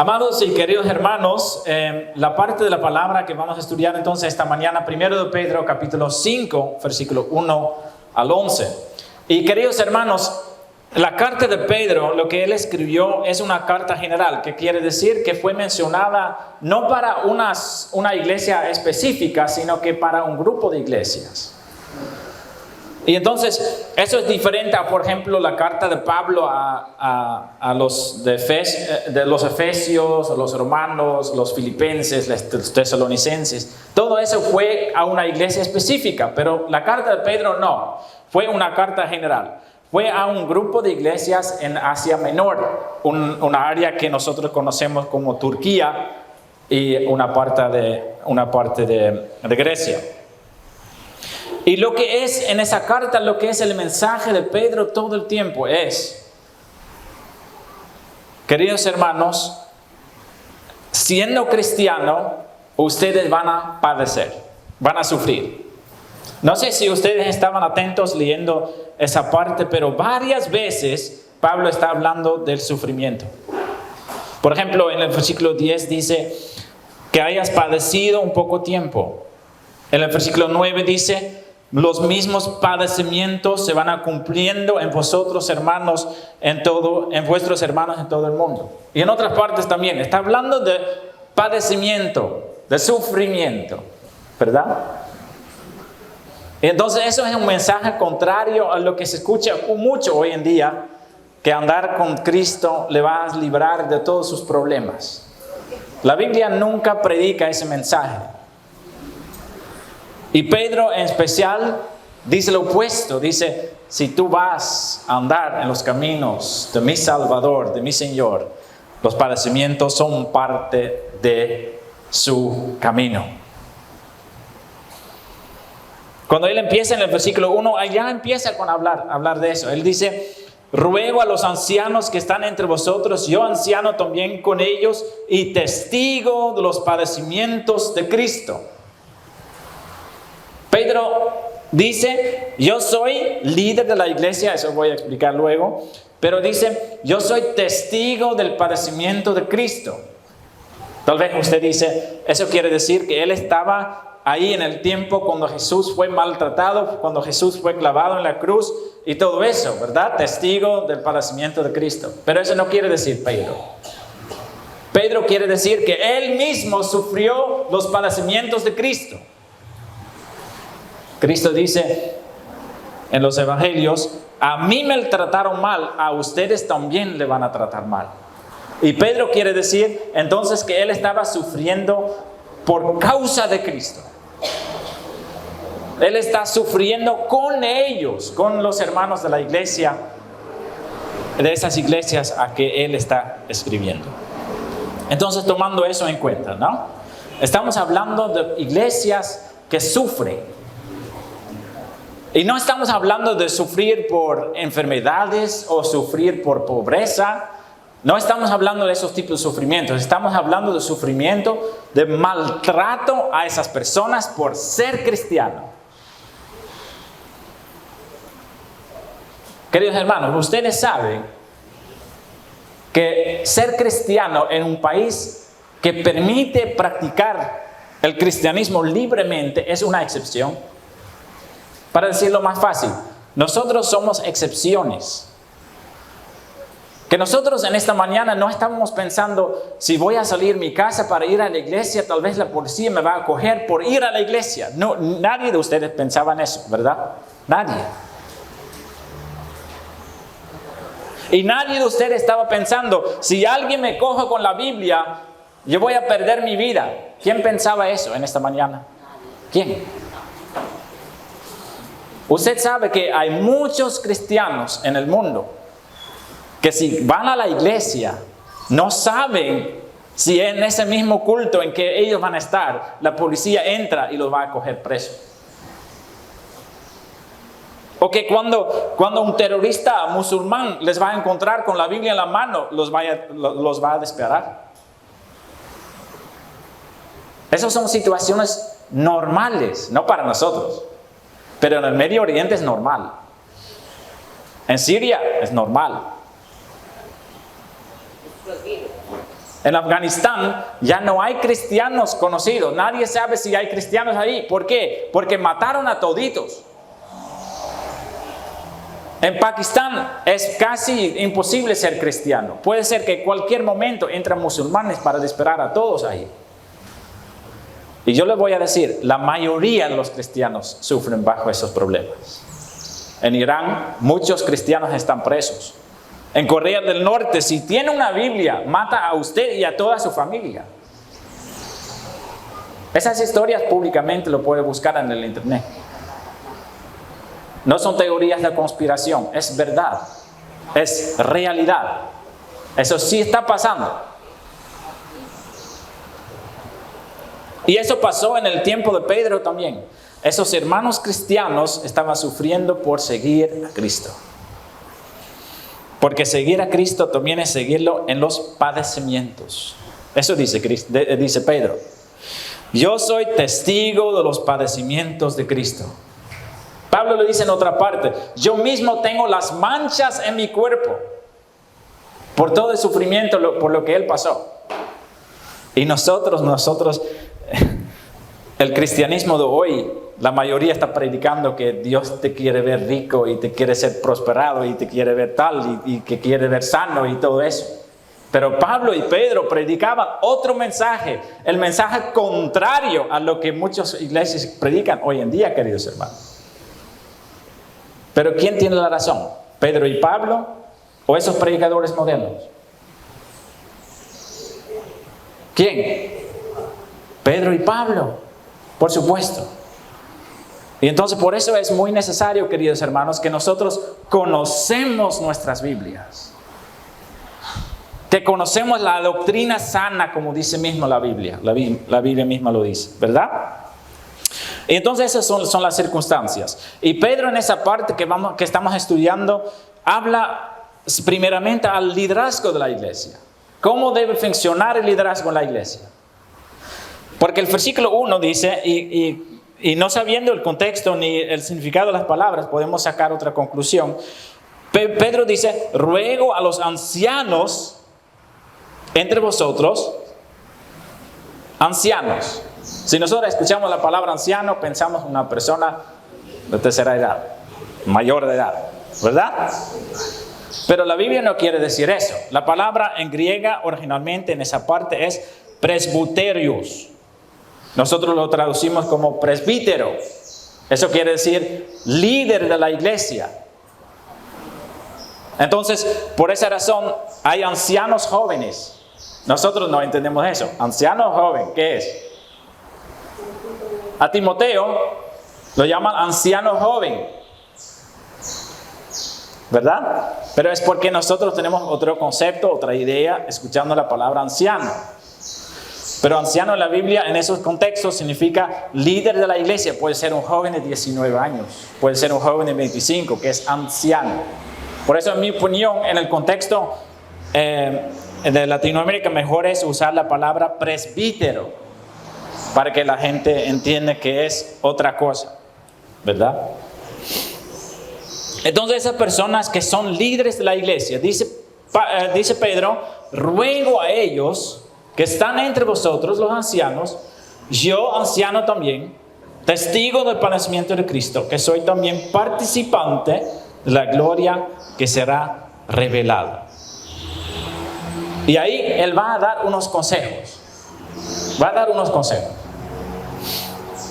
Amados y queridos hermanos, la parte de la palabra que vamos a estudiar entonces esta mañana, 1 de Pedro, capítulo 5, versículo 1 al 11. Y queridos hermanos, la carta de Pedro, lo que él escribió es una carta general, que quiere decir que fue mencionada no para una iglesia específica, sino que para un grupo de iglesias. Y entonces, eso es diferente a, por ejemplo, la carta de Pablo a los Efesios, los romanos, los filipenses, los tesalonicenses. Todo eso fue a una iglesia específica, pero la carta de Pedro no, fue una carta general. Fue a un grupo de iglesias en Asia Menor, una área que nosotros conocemos como Turquía y una parte de Grecia. Y lo que es en esa carta, lo que es el mensaje de Pedro todo el tiempo es, queridos hermanos, siendo cristiano, ustedes van a padecer, van a sufrir. No sé si ustedes estaban atentos leyendo esa parte, pero varias veces Pablo está hablando del sufrimiento. Por ejemplo, en el versículo 10 dice que hayas padecido un poco tiempo. En el versículo 9 dice, los mismos padecimientos se van a cumpliendo en vosotros hermanos, en vuestros hermanos en todo el mundo. Y en otras partes también, está hablando de padecimiento, de sufrimiento, ¿verdad? Y entonces eso es un mensaje contrario a lo que se escucha mucho hoy en día, que andar con Cristo le va a librar de todos sus problemas. La Biblia nunca predica ese mensaje. Y Pedro en especial dice lo opuesto, dice, si tú vas a andar en los caminos de mi Salvador, de mi Señor, los padecimientos son parte de su camino. Cuando él empieza en el versículo 1, allá empieza con hablar de eso. Él dice, ruego a los ancianos que están entre vosotros, yo anciano también con ellos y testigo de los padecimientos de Cristo. Pedro dice, yo soy líder de la iglesia, eso voy a explicar luego, pero dice, yo soy testigo del padecimiento de Cristo. Tal vez usted dice, eso quiere decir que él estaba ahí en el tiempo cuando Jesús fue maltratado, cuando Jesús fue clavado en la cruz y todo eso, ¿verdad? Testigo del padecimiento de Cristo. Pero eso no quiere decir Pedro. Pedro quiere decir que él mismo sufrió los padecimientos de Cristo. Cristo dice en los evangelios, a mí me trataron mal, a ustedes también le van a tratar mal. Y Pedro quiere decir entonces que él estaba sufriendo por causa de Cristo. Él está sufriendo con ellos, con los hermanos de la iglesia, de esas iglesias a que él está escribiendo. Entonces, tomando eso en cuenta, ¿no? Estamos hablando de iglesias que sufren. Y no estamos hablando de sufrir por enfermedades o sufrir por pobreza. No estamos hablando de esos tipos de sufrimientos. Estamos hablando de sufrimiento, de maltrato a esas personas por ser cristiano. Queridos hermanos, ustedes saben que ser cristiano en un país que permite practicar el cristianismo libremente es una excepción. Para decirlo más fácil, nosotros somos excepciones. Que nosotros en esta mañana no estamos pensando, si voy a salir de mi casa para ir a la iglesia, tal vez la policía me va a coger por ir a la iglesia. No, nadie de ustedes pensaba en eso, ¿verdad? Nadie. Y nadie de ustedes estaba pensando, si alguien me coge con la Biblia, yo voy a perder mi vida. ¿Quién pensaba eso en esta mañana? ¿Quién? Usted sabe que hay muchos cristianos en el mundo que si van a la iglesia no saben si en ese mismo culto en que ellos van a estar, la policía entra y los va a coger presos. O que cuando un terrorista musulmán les va a encontrar con la Biblia en la mano, los va a disparar. Esas son situaciones normales, no para nosotros. Pero en el Medio Oriente es normal. En Siria es normal. En Afganistán ya no hay cristianos conocidos. Nadie sabe si hay cristianos ahí. ¿Por qué? Porque mataron a toditos. En Pakistán es casi imposible ser cristiano. Puede ser que en cualquier momento entran musulmanes para disparar a todos ahí. Y yo les voy a decir, la mayoría de los cristianos sufren bajo esos problemas. En Irán, muchos cristianos están presos. En Corea del Norte, si tiene una Biblia, mata a usted y a toda su familia. Esas historias públicamente lo puede buscar en el internet. No son teorías de conspiración, es verdad, es realidad. Eso sí está pasando. Y eso pasó en el tiempo de Pedro también. Esos hermanos cristianos estaban sufriendo por seguir a Cristo. Porque seguir a Cristo también es seguirlo en los padecimientos. Eso dice Pedro. Yo soy testigo de los padecimientos de Cristo. Pablo lo dice en otra parte. Yo mismo tengo las manchas en mi cuerpo por todo el sufrimiento, por lo que él pasó. Y nosotros, el cristianismo de hoy, la mayoría está predicando que Dios te quiere ver rico y te quiere ser prosperado y te quiere ver tal y que quiere ver sano y todo eso. Pero Pablo y Pedro predicaban otro mensaje, el mensaje contrario a lo que muchas iglesias predican hoy en día, queridos hermanos. Pero ¿quién tiene la razón? ¿Pedro y Pablo o esos predicadores modernos? ¿Quién? Pedro y Pablo, por supuesto. Y entonces por eso es muy necesario, queridos hermanos, que nosotros conocemos nuestras Biblias. Que conocemos la doctrina sana, como dice mismo la Biblia. La Biblia misma lo dice, ¿verdad? Y entonces esas son las circunstancias. Y Pedro en esa parte que estamos estudiando, habla primeramente al liderazgo de la iglesia. ¿Cómo debe funcionar el liderazgo en la iglesia? Porque el versículo 1 dice, y no sabiendo el contexto ni el significado de las palabras, podemos sacar otra conclusión. Pedro dice, ruego a los ancianos entre vosotros, ancianos. Si nosotros escuchamos la palabra anciano, pensamos en una persona de tercera edad, mayor de edad, ¿verdad? Pero la Biblia no quiere decir eso. La palabra en griega originalmente en esa parte es presbuterios. Nosotros lo traducimos como presbítero. Eso quiere decir líder de la iglesia. Entonces, por esa razón, hay ancianos jóvenes. Nosotros no entendemos eso. Anciano joven, ¿qué es? A Timoteo lo llaman anciano joven, ¿verdad? Pero es porque nosotros tenemos otro concepto, otra idea, escuchando la palabra anciano. Pero anciano en la Biblia, en esos contextos, significa líder de la iglesia. Puede ser un joven de 19 años, puede ser un joven de 25, que es anciano. Por eso, en mi opinión, en el contexto de Latinoamérica, mejor es usar la palabra presbítero, para que la gente entienda que es otra cosa, ¿verdad? Entonces esas personas que son líderes de la iglesia, dice Pedro, ruego a ellos que están entre vosotros, los ancianos, yo anciano también, testigo del padecimiento de Cristo, que soy también participante de la gloria que será revelada. Y ahí él va a dar unos consejos.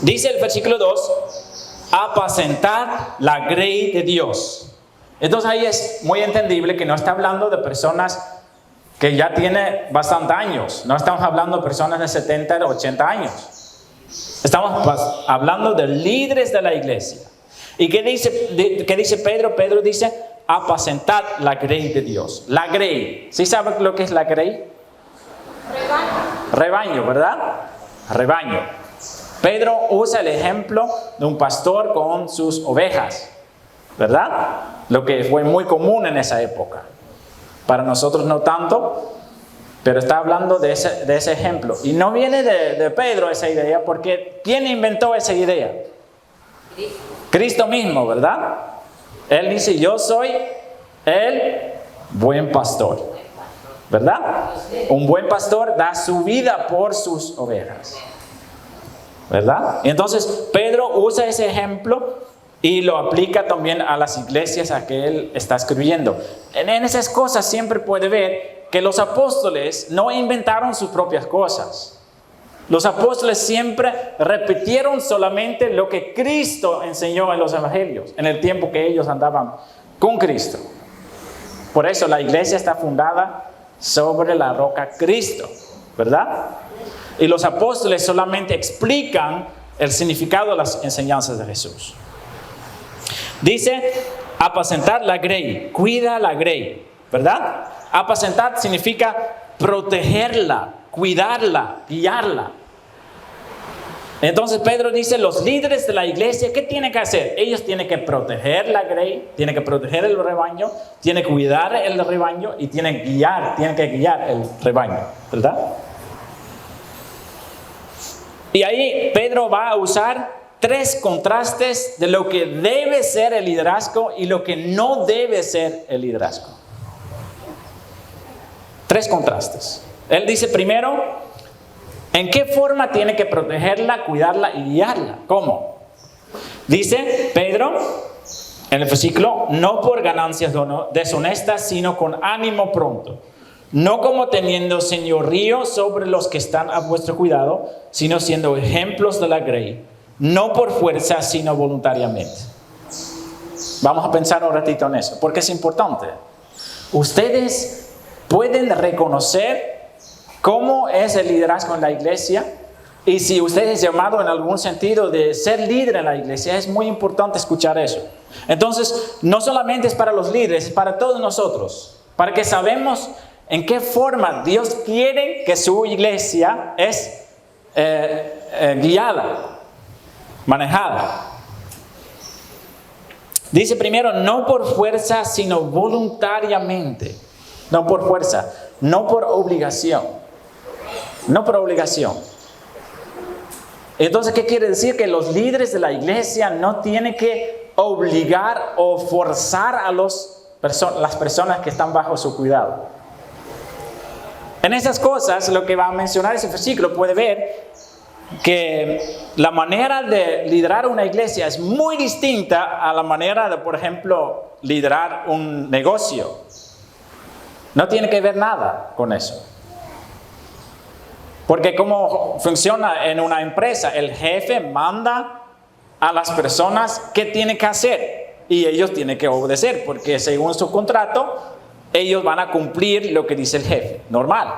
Dice el versículo 2, apacentad la grey de Dios. Entonces ahí es muy entendible que no está hablando de personas que ya tienen bastantes años. No estamos hablando de personas de 70 o 80 años. Estamos hablando de líderes de la iglesia. ¿Y qué dice Pedro? Pedro dice, apacentad la grey de Dios. La grey. ¿Sí saben lo que es la grey? Rebaño, ¿verdad? Rebaño. Pedro usa el ejemplo de un pastor con sus ovejas, ¿verdad? Lo que fue muy común en esa época. Para nosotros no tanto, pero está hablando de ese ejemplo. Y no viene de Pedro esa idea, porque ¿quién inventó esa idea? Cristo mismo, ¿verdad? Él dice, yo soy el buen pastor. ¿verdad? Un buen pastor da su vida por sus ovejas, ¿verdad? Entonces Pedro usa ese ejemplo y lo aplica también a las iglesias a que él está escribiendo. En esas cosas siempre puede ver que los apóstoles no inventaron sus propias cosas. Los apóstoles siempre repitieron solamente lo que Cristo enseñó en los evangelios, en el tiempo que ellos andaban con Cristo. Por eso la iglesia está fundada sobre la roca Cristo, ¿verdad? Y los apóstoles solamente explican el significado de las enseñanzas de Jesús. Dice, apacentar la grey, cuida la grey, ¿verdad? Apacentar significa protegerla, cuidarla, guiarla. Entonces Pedro dice, los líderes de la iglesia, ¿qué tienen que hacer? Ellos tienen que proteger la grey, tienen que proteger el rebaño, tienen que cuidar el rebaño y tienen que guiar el rebaño, ¿verdad? Y ahí Pedro va a usar 3 contrastes de lo que debe ser el liderazgo y lo que no debe ser el liderazgo. 3 contrastes. Él dice primero, ¿en qué forma tiene que protegerla, cuidarla y guiarla? ¿Cómo? Dice Pedro en el versículo, no por ganancias deshonestas, sino con ánimo pronto. No como teniendo señorío sobre los que están a vuestro cuidado, sino siendo ejemplos de la grey. No por fuerza, sino voluntariamente. Vamos a pensar un ratito en eso, porque es importante. Ustedes pueden reconocer cómo es el liderazgo en la iglesia, y si usted es llamado en algún sentido de ser líder en la iglesia, es muy importante escuchar eso. Entonces, no solamente es para los líderes, es para todos nosotros, para que sabemos en qué forma Dios quiere que su iglesia es guiada, manejada. Dice primero, no por fuerza, sino voluntariamente. No por fuerza, no por obligación. No por obligación. Entonces, ¿qué quiere decir? Que los líderes de la iglesia no tienen que obligar o forzar a las personas que están bajo su cuidado. En esas cosas, lo que va a mencionar ese versículo, puede ver que la manera de liderar una iglesia es muy distinta a la manera de, por ejemplo, liderar un negocio. No tiene que ver nada con eso. Porque cómo funciona en una empresa, el jefe manda a las personas qué tienen que hacer y ellos tienen que obedecer, porque según su contrato, ellos van a cumplir lo que dice el jefe. Normal.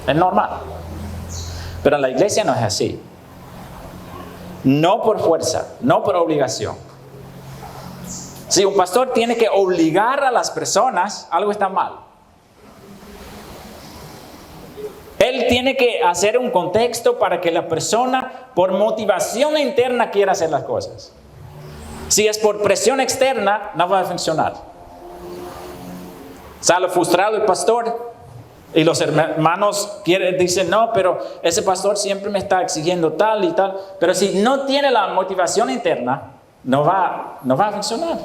Es normal. Pero en la iglesia no es así. No por fuerza, no por obligación. Si un pastor tiene que obligar a las personas, algo está mal. Él tiene que hacer un contexto para que la persona, por motivación interna, quiera hacer las cosas. Si es por presión externa, no va a funcionar. Sale frustrado el pastor y los hermanos dicen, no, pero ese pastor siempre me está exigiendo tal y tal. Pero si no tiene la motivación interna, no va a funcionar.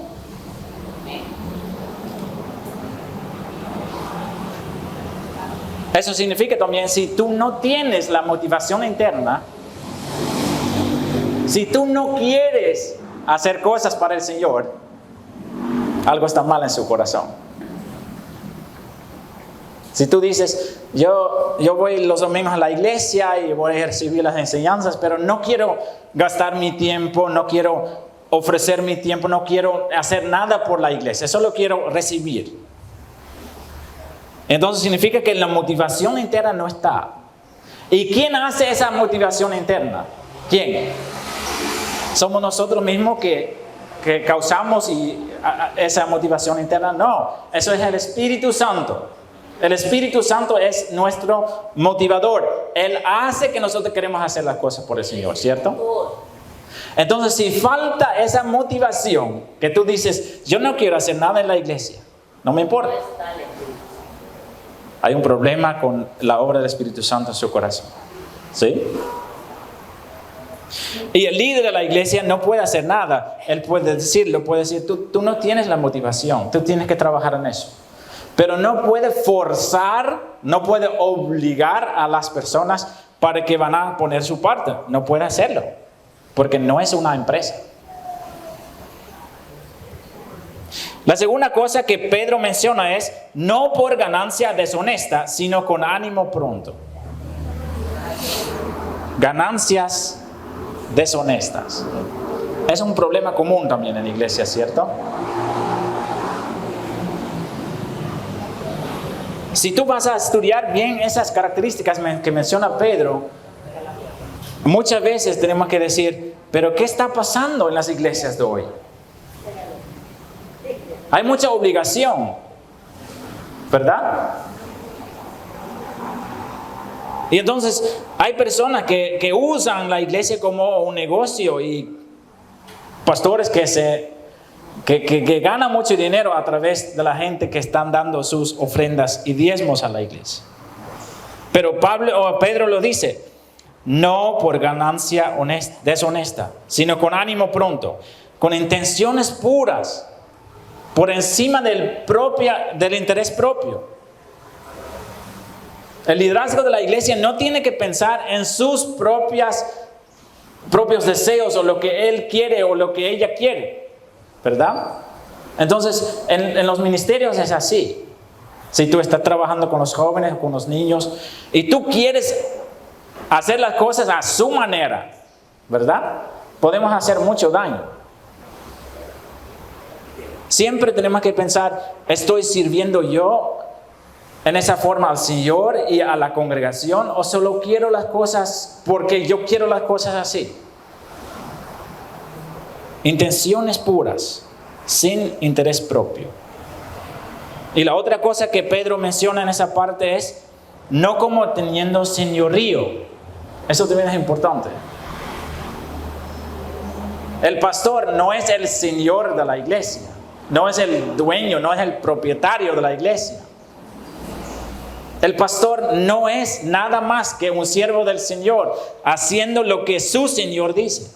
Eso significa también, si tú no tienes la motivación interna, si tú no quieres hacer cosas para el Señor, algo está mal en su corazón. Si tú dices, yo voy los domingos a la iglesia y voy a recibir las enseñanzas, pero no quiero gastar mi tiempo, no quiero ofrecer mi tiempo, no quiero hacer nada por la iglesia, solo quiero recibir. Entonces significa que la motivación interna no está. ¿Y quién hace esa motivación interna? ¿Quién? ¿Somos nosotros mismos que causamos esa motivación interna? No, eso es el Espíritu Santo. El Espíritu Santo es nuestro motivador. Él hace que nosotros queremos hacer las cosas por el Señor, ¿cierto? Entonces, si falta esa motivación, que tú dices, yo no quiero hacer nada en la iglesia, no me importa. Hay un problema con la obra del Espíritu Santo en su corazón. ¿Sí? Y el líder de la iglesia no puede hacer nada. Él puede decir, tú no tienes la motivación. Tú tienes que trabajar en eso. Pero no puede forzar, no puede obligar a las personas para que van a poner su parte. No puede hacerlo, porque no es una empresa. La segunda cosa que Pedro menciona es, no por ganancia deshonesta, sino con ánimo pronto. Ganancias deshonestas. Es un problema común también en la iglesia, ¿cierto? Si tú vas a estudiar bien esas características que menciona Pedro, muchas veces tenemos que decir, pero ¿qué está pasando en las iglesias de hoy? Hay mucha obligación, ¿verdad? Y entonces hay personas que usan la iglesia como un negocio y pastores que ganan mucho dinero a través de la gente que están dando sus ofrendas y diezmos a la iglesia. Pero Pedro lo dice, no por ganancia deshonesta, sino con ánimo pronto, con intenciones puras, por encima del interés propio. El liderazgo de la iglesia no tiene que pensar en sus propios deseos o lo que él quiere o lo que ella quiere, ¿verdad? Entonces, en los ministerios es así. Si tú estás trabajando con los jóvenes o con los niños y tú quieres hacer las cosas a su manera, ¿verdad? Podemos hacer mucho daño. Siempre tenemos que pensar, ¿estoy sirviendo yo en esa forma al Señor y a la congregación o solo quiero las cosas porque yo quiero las cosas así? Intenciones puras, sin interés propio. Y la otra cosa que Pedro menciona en esa parte es, no como teniendo señorío. Eso también es importante. El pastor no es el señor de la iglesia. No es el dueño, no es el propietario de la iglesia. El pastor no es nada más que un siervo del Señor, haciendo lo que su Señor dice.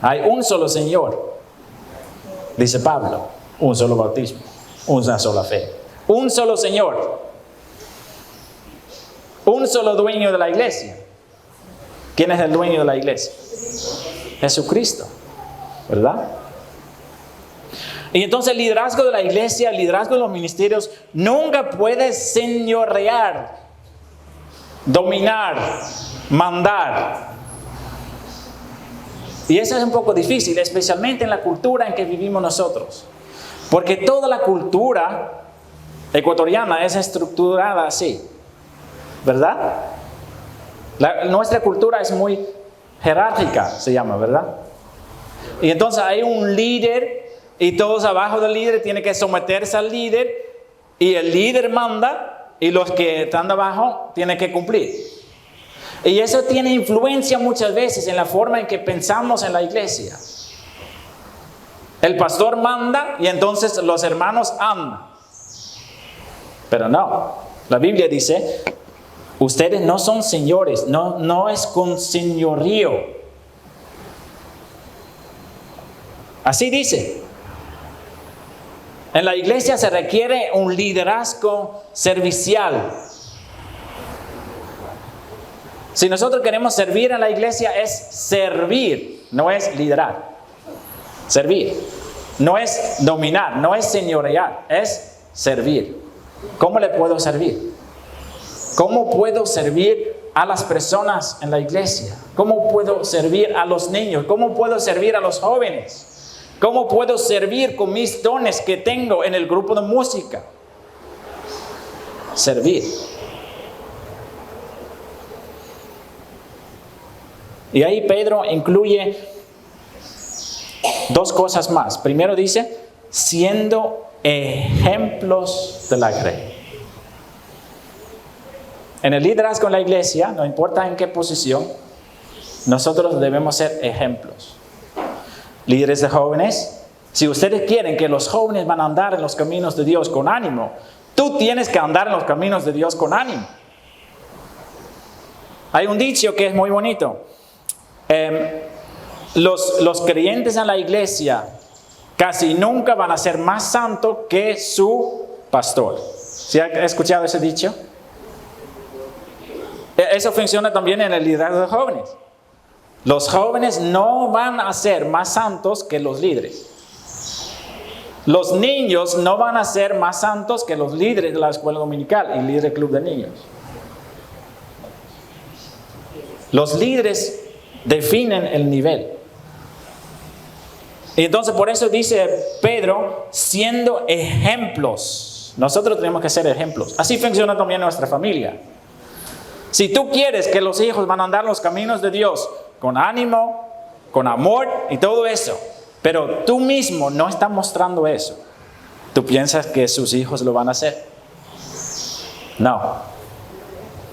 Hay un solo Señor, dice Pablo, un solo bautismo, una sola fe, un solo Señor, un solo dueño de la iglesia. ¿Quién es el dueño de la iglesia? Jesucristo, ¿verdad? Y entonces el liderazgo de la iglesia, el liderazgo de los ministerios, nunca puede señorear, dominar, mandar. Y eso es un poco difícil, especialmente en la cultura en que vivimos nosotros. Porque toda la cultura ecuatoriana es estructurada así, ¿verdad? Nuestra cultura es muy jerárquica, se llama, ¿verdad? Y entonces hay un líder y todos abajo del líder tienen que someterse al líder y el líder manda y los que están abajo tienen que cumplir. Y eso tiene influencia muchas veces en la forma en que pensamos en la iglesia. El pastor manda y entonces los hermanos andan. Pero no, la Biblia dice, ustedes no son señores, no es con señorío. Así dice. En la iglesia se requiere un liderazgo servicial. Si nosotros queremos servir en la iglesia es servir, no es liderar. Servir. No es dominar, no es señorear, es servir. ¿Cómo le puedo servir? ¿Cómo puedo servir a las personas en la iglesia? ¿Cómo puedo servir a los niños? ¿Cómo puedo servir a los jóvenes? ¿Cómo puedo servir con mis dones que tengo en el grupo de música? Servir. Y ahí Pedro incluye dos cosas más. Primero dice, siendo ejemplos de la grey. En el liderazgo en la iglesia, no importa en qué posición, nosotros debemos ser ejemplos. Líderes de jóvenes, si ustedes quieren que los jóvenes van a andar en los caminos de Dios con ánimo, tú tienes que andar en los caminos de Dios con ánimo. Hay un dicho que es muy bonito. Los creyentes en la iglesia casi nunca van a ser más santos que su pastor. ¿Sí ha escuchado ese dicho? Eso funciona también en el liderazgo de jóvenes. Los jóvenes no van a ser más santos que los líderes. Los niños no van a ser más santos que los líderes de la escuela dominical y líderes del club de niños. Los líderes definen el nivel. Y entonces por eso dice Pedro, siendo ejemplos. Nosotros tenemos que ser ejemplos. Así funciona también nuestra familia. Si tú quieres que los hijos van a andar los caminos de Dios con ánimo, con amor y todo eso, pero tú mismo no estás mostrando eso, ¿tú piensas que sus hijos lo van a hacer? No.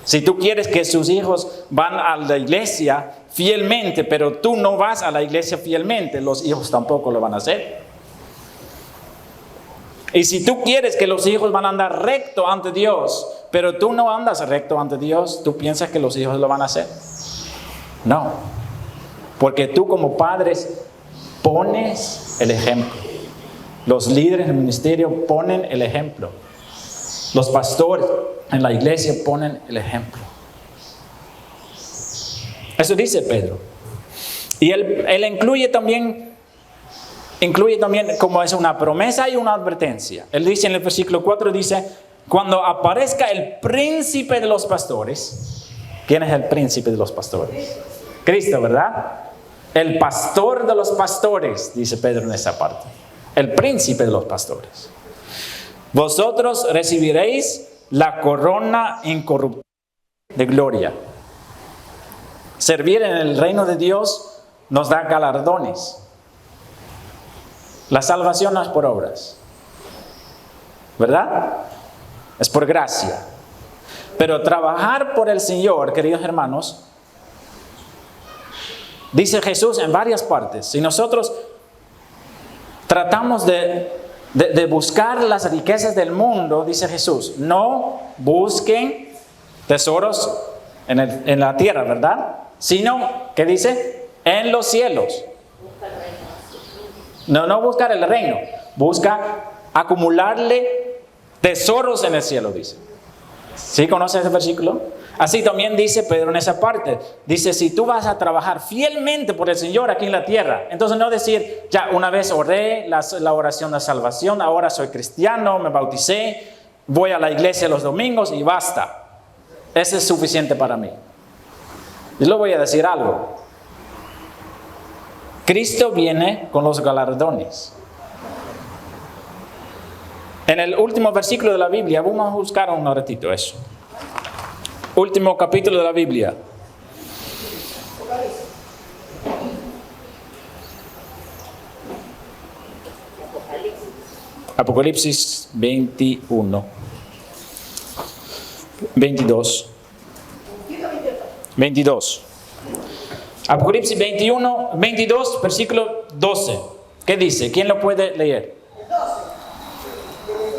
Si tú quieres que sus hijos van a la iglesia fielmente, pero tú no vas a la iglesia fielmente, los hijos tampoco lo van a hacer. Y si tú quieres que los hijos van a andar recto ante Dios, pero tú no andas recto ante Dios, ¿tú piensas que los hijos lo van a hacer? No. Porque tú como padres pones el ejemplo. Los líderes del ministerio ponen el ejemplo. Los pastores en la iglesia ponen el ejemplo. Eso dice Pedro. Y él incluye también como es una promesa y una advertencia. Él dice en el versículo 4, dice, cuando aparezca el príncipe de los pastores. ¿Quién es el príncipe de los pastores? Cristo, ¿verdad? El pastor de los pastores, dice Pedro en esa parte. El príncipe de los pastores. Vosotros recibiréis la corona incorruptible de gloria. Servir en el reino de Dios nos da galardones. La salvación no es por obras, ¿verdad? Es por gracia. Pero trabajar por el Señor, queridos hermanos, dice Jesús en varias partes. Si nosotros tratamos de buscar las riquezas del mundo, dice Jesús, no busquen tesoros en la tierra, ¿verdad? Sino, ¿qué dice? En los cielos. No buscar el reino, busca acumularle tesoros en el cielo, dice. ¿Sí conoces ese versículo? Así también dice Pedro en esa parte. Dice, si tú vas a trabajar fielmente por el Señor aquí en la tierra, entonces no decir, ya una vez oré la oración de salvación, ahora soy cristiano, me bauticé, voy a la iglesia los domingos y basta. Eso es suficiente para mí. Yo le voy a decir algo. Cristo viene con los galardones. En el último versículo de la Biblia, vamos a buscar un ratito eso. Último capítulo de la Biblia. Apocalipsis 21. 22. Apocalipsis 22, versículo 12. ¿Qué dice? ¿Quién lo puede leer?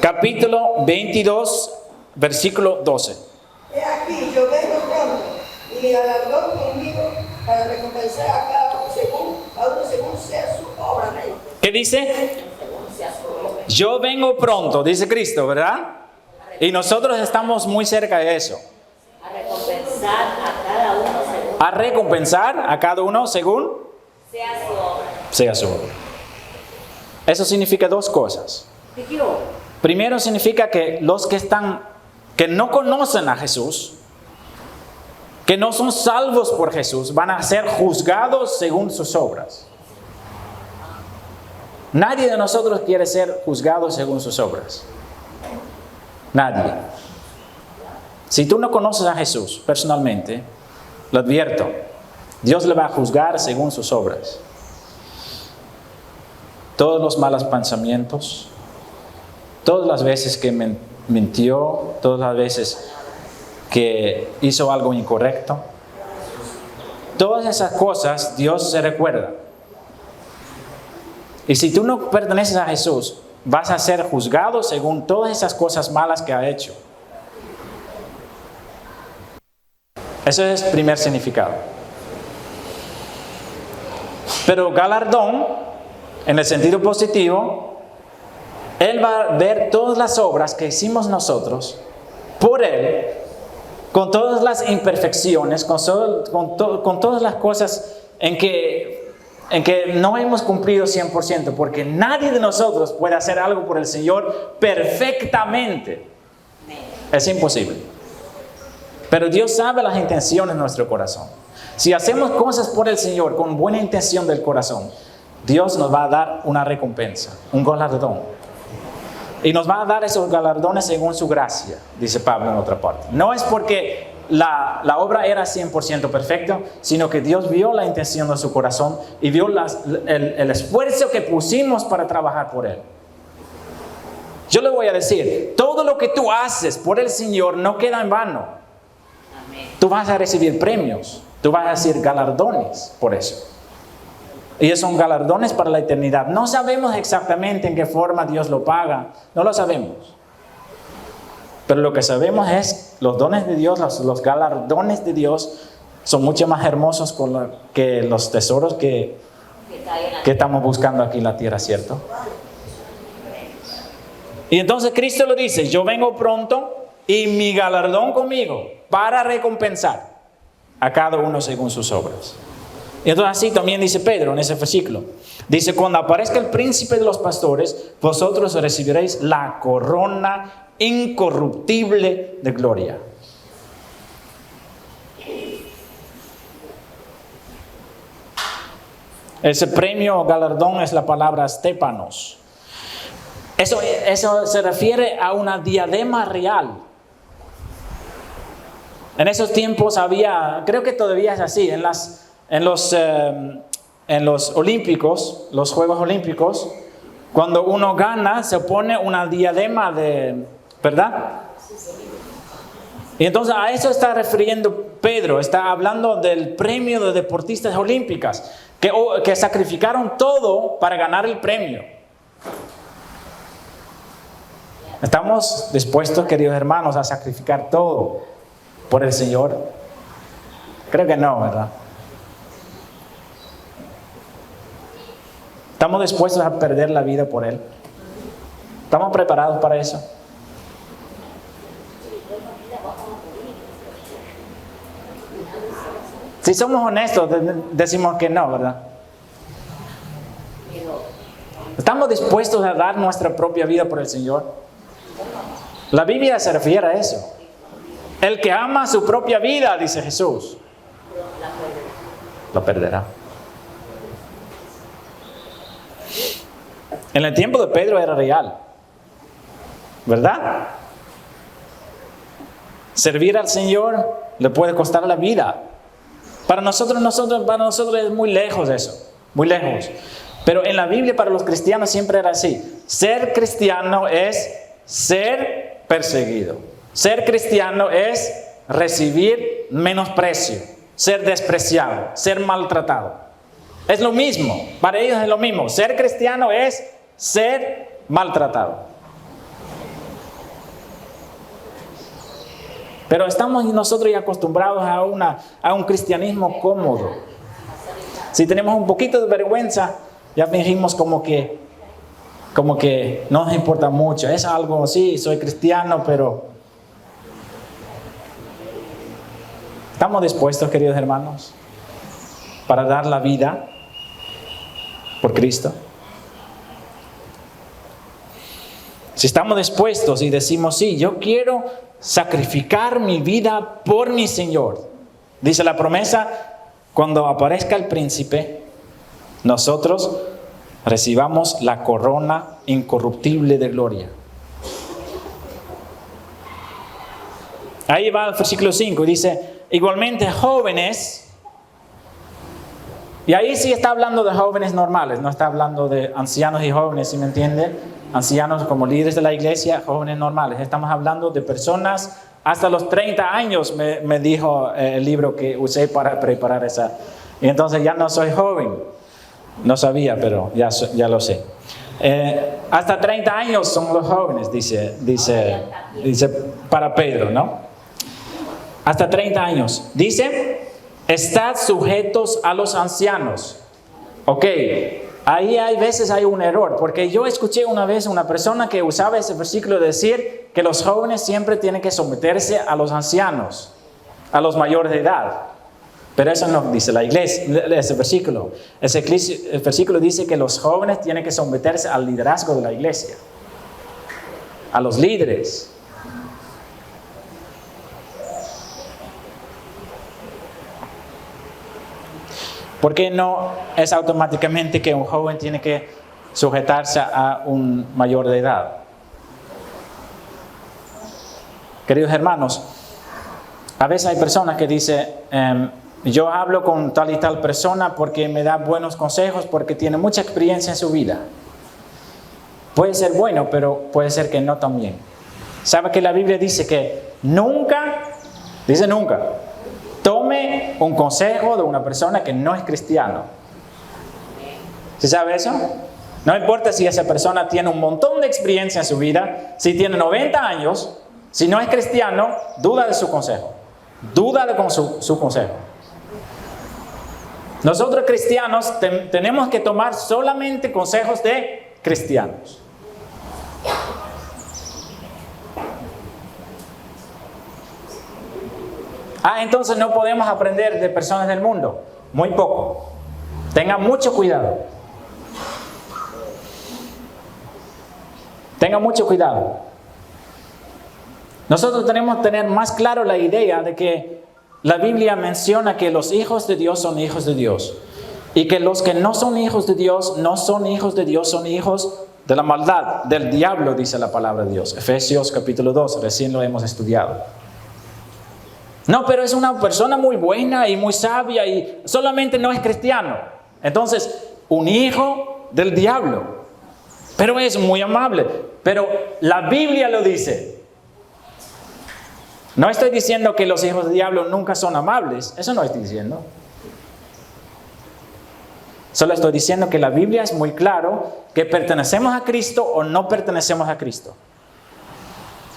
Capítulo 22, versículo 12. He aquí, yo vengo pronto, y mi galardón conmigo para recompensar a cada uno según sea su obra. ¿Qué dice? Yo vengo pronto, dice Cristo, ¿verdad? Y nosotros estamos muy cerca de eso. A recompensar a cada uno según A recompensar a cada uno según sea su obra. sea su obra. Eso significa dos cosas. Primero significa que los que no conocen a Jesús, que no son salvos por Jesús, van a ser juzgados según sus obras. Nadie de nosotros quiere ser juzgado según sus obras. Nadie. Si tú no conoces a Jesús personalmente, lo advierto, Dios le va a juzgar según sus obras. Todos los malos pensamientos, todas las veces que mintió, todas las veces que hizo algo incorrecto, todas esas cosas Dios se recuerda. Y si tú no perteneces a Jesús, vas a ser juzgado según todas esas cosas malas que ha hecho. Ese es el primer significado. Pero galardón, en el sentido positivo, Él va a ver todas las obras que hicimos nosotros por Él, con todas las imperfecciones, con todas las cosas en que no hemos cumplido 100%, porque nadie de nosotros puede hacer algo por el Señor perfectamente. Es imposible. Pero Dios sabe las intenciones de nuestro corazón. Si hacemos cosas por el Señor con buena intención del corazón, Dios nos va a dar una recompensa, un galardón. Y nos va a dar esos galardones según su gracia, dice Pablo en otra parte. No es porque la obra era 100% perfecta, sino que Dios vio la intención de su corazón y vio el esfuerzo que pusimos para trabajar por Él. Yo le voy a decir, todo lo que tú haces por el Señor no queda en vano. Amén. Tú vas a recibir premios, tú vas a recibir galardones por eso. Y esos son galardones para la eternidad. No sabemos exactamente en qué forma Dios lo paga, no lo sabemos. Pero lo que sabemos es los dones de Dios, los galardones de Dios son mucho más hermosos que los tesoros que estamos buscando aquí en la tierra, ¿cierto? Y entonces Cristo lo dice, yo vengo pronto y mi galardón conmigo para recompensar a cada uno según sus obras. Y entonces así también dice Pedro en ese versículo. Dice, cuando aparezca el príncipe de los pastores, vosotros recibiréis la corona incorruptible de gloria. Ese premio o galardón es la palabra stépanos. Eso se refiere a una diadema real. En esos tiempos había, creo que todavía es así, en los olímpicos, los Juegos Olímpicos, cuando uno gana se pone una diadema ¿verdad? Y entonces a eso está refiriendo Pedro, está hablando del premio de deportistas olímpicas que sacrificaron todo para ganar el premio. ¿Estamos dispuestos, queridos hermanos, a sacrificar todo por el Señor? Creo que no, ¿verdad? ¿Estamos dispuestos a perder la vida por Él? ¿Estamos preparados para eso? Si somos honestos, decimos que no, ¿verdad? ¿Estamos dispuestos a dar nuestra propia vida por el Señor? La Biblia se refiere a eso. El que ama su propia vida, dice Jesús, la perderá. En el tiempo de Pedro era real, ¿verdad? Servir al Señor le puede costar la vida. Para nosotros es muy lejos eso, muy lejos. Pero en la Biblia para los cristianos siempre era así. Ser cristiano es ser perseguido. Ser cristiano es recibir menosprecio, ser despreciado, ser maltratado. Es lo mismo, para ellos es lo mismo. Ser cristiano es ser maltratado. Pero estamos nosotros ya acostumbrados a un cristianismo cómodo. Si tenemos un poquito de vergüenza, ya fingimos como que no nos importa mucho. Es algo, sí, soy cristiano, pero ¿estamos dispuestos, queridos hermanos, para dar la vida por Cristo? Si estamos dispuestos y decimos, sí, yo quiero sacrificar mi vida por mi Señor. Dice la promesa, cuando aparezca el príncipe, nosotros recibamos la corona incorruptible de gloria. Ahí va el versículo 5, dice, igualmente jóvenes, y ahí sí está hablando de jóvenes normales, no está hablando de ancianos y jóvenes, ¿sí me entiende? Ancianos como líderes de la iglesia, jóvenes normales. Estamos hablando de personas hasta los 30 años, me dijo el libro que usé para preparar esa. Y entonces ya no soy joven. No sabía, pero ya lo sé. Hasta 30 años son los jóvenes, dice para Pedro, ¿no? Hasta 30 años. Dice, estad sujetos a los ancianos. Ok, ahí hay veces hay un error, porque yo escuché una vez una persona que usaba ese versículo decir que los jóvenes siempre tienen que someterse a los ancianos, a los mayores de edad. Pero eso no dice la iglesia, ese versículo. El versículo dice que los jóvenes tienen que someterse al liderazgo de la iglesia, a los líderes. ¿Por qué no es automáticamente que un joven tiene que sujetarse a un mayor de edad? Queridos hermanos, a veces hay personas que dicen, yo hablo con tal y tal persona porque me da buenos consejos, porque tiene mucha experiencia en su vida. Puede ser bueno, pero puede ser que no también. ¿Sabe que la Biblia dice que nunca, tome un consejo de una persona que no es cristiano? ¿Sí sabe eso? No importa si esa persona tiene un montón de experiencia en su vida, si tiene 90 años, si no es cristiano, duda de su consejo. Duda de su consejo. Nosotros cristianos tenemos que tomar solamente consejos de cristianos. Entonces no podemos aprender de personas del mundo. Muy poco. Tengan mucho cuidado. Tengan mucho cuidado. Nosotros tenemos que tener más claro la idea de que la Biblia menciona que los hijos de Dios son hijos de Dios. Y que los que no son hijos de Dios, no son hijos de Dios, son hijos de la maldad, del diablo, dice la palabra de Dios. Efesios capítulo 2, recién lo hemos estudiado. No, pero es una persona muy buena y muy sabia y solamente no es cristiano. Entonces, un hijo del diablo. Pero es muy amable. Pero la Biblia lo dice. No estoy diciendo que los hijos del diablo nunca son amables. Eso no estoy diciendo. Solo estoy diciendo que la Biblia es muy claro que pertenecemos a Cristo o no pertenecemos a Cristo.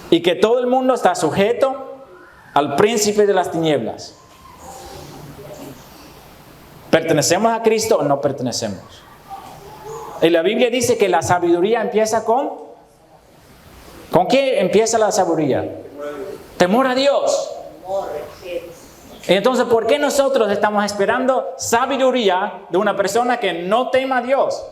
Y que todo el mundo está sujeto al príncipe de las tinieblas. ¿Pertenecemos a Cristo o no pertenecemos? Y la Biblia dice que la sabiduría empieza ¿con qué empieza la sabiduría? Temor a Dios. Y entonces, ¿por qué nosotros estamos esperando sabiduría de una persona que no tema a Dios?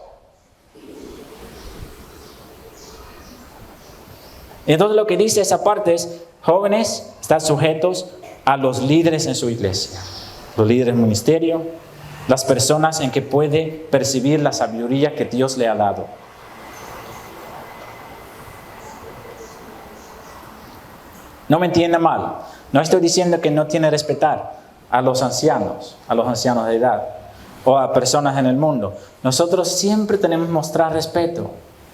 Y entonces lo que dice esa parte es, jóvenes, están sujetos a los líderes en su iglesia. Los líderes del ministerio, las personas en que puede percibir la sabiduría que Dios le ha dado. No me entienda mal. No estoy diciendo que no tiene que respetar a los ancianos de edad o a personas en el mundo. Nosotros siempre tenemos que mostrar respeto.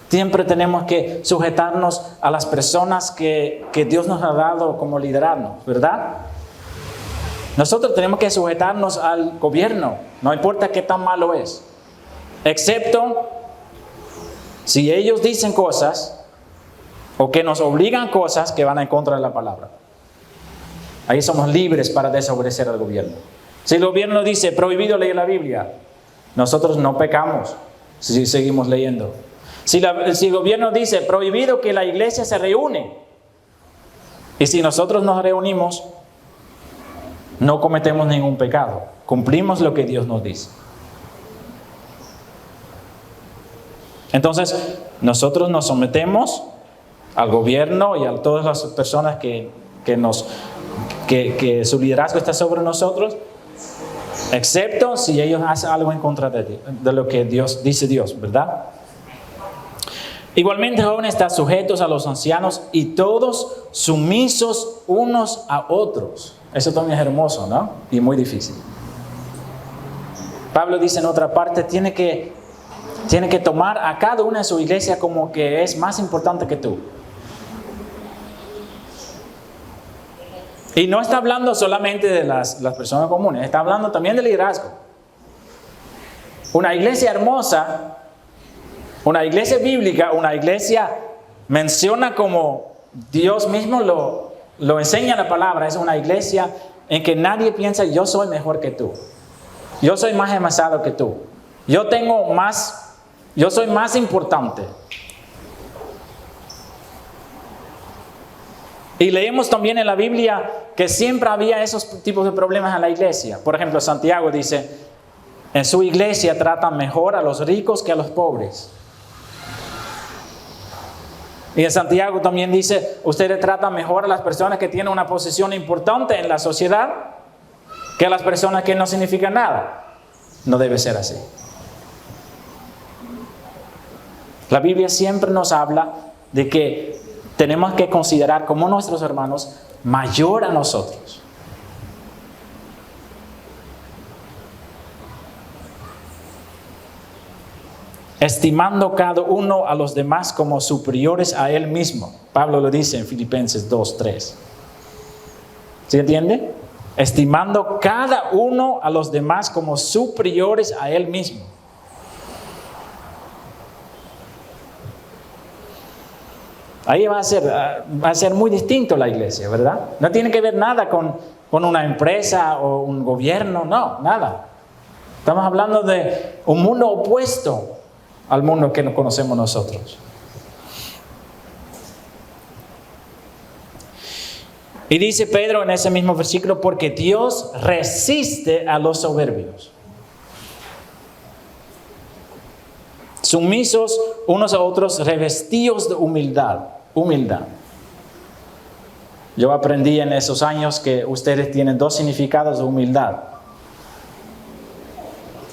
Siempre tenemos que sujetarnos a las personas que Dios nos ha dado como liderarnos, ¿verdad? Nosotros tenemos que sujetarnos al gobierno, no importa qué tan malo es. Excepto si ellos dicen cosas o que nos obligan cosas que van en contra de la palabra. Ahí somos libres para desobedecer al gobierno. Si el gobierno dice prohibido leer la Biblia, nosotros no pecamos si seguimos leyendo. Si el gobierno dice prohibido que la iglesia se reúne, y si nosotros nos reunimos, no cometemos ningún pecado. Cumplimos lo que Dios nos dice. Entonces, nosotros nos sometemos al gobierno y a todas las personas que su liderazgo está sobre nosotros, excepto si ellos hacen algo en contra de lo que dice Dios, ¿verdad? Igualmente, jóvenes, están sujetos a los ancianos y todos sumisos unos a otros. Eso también es hermoso, ¿no? Y muy difícil. Pablo dice en otra parte, tiene que tomar a cada uno en su iglesia como que es más importante que tú. Y no está hablando solamente de las personas comunes, está hablando también del liderazgo. Una iglesia hermosa, una iglesia bíblica, una iglesia menciona como Dios mismo lo enseña la palabra. Es una iglesia en que nadie piensa yo soy mejor que tú. Yo soy más avanzado que tú. Yo tengo más Yo soy más importante. Y leemos también en la Biblia que siempre había esos tipos de problemas en la iglesia. Por ejemplo, Santiago dice, en su iglesia tratan mejor a los ricos que a los pobres. Y en Santiago también dice, ustedes tratan mejor a las personas que tienen una posición importante en la sociedad que a las personas que no significan nada. No debe ser así. La Biblia siempre nos habla de que tenemos que considerar como nuestros hermanos mayor a nosotros. Estimando cada uno a los demás como superiores a él mismo. Pablo lo dice en Filipenses 2:3. ¿Sí entiende? Estimando cada uno a los demás como superiores a él mismo. Ahí va a ser muy distinto la iglesia, ¿verdad? No tiene que ver nada con una empresa o un gobierno, no, nada. Estamos hablando de un mundo opuesto al mundo que no conocemos nosotros. Y dice Pedro en ese mismo versículo, porque Dios resiste a los soberbios. Sumisos unos a otros, revestidos de humildad. Humildad. Yo aprendí en esos años que ustedes tienen dos significados de humildad.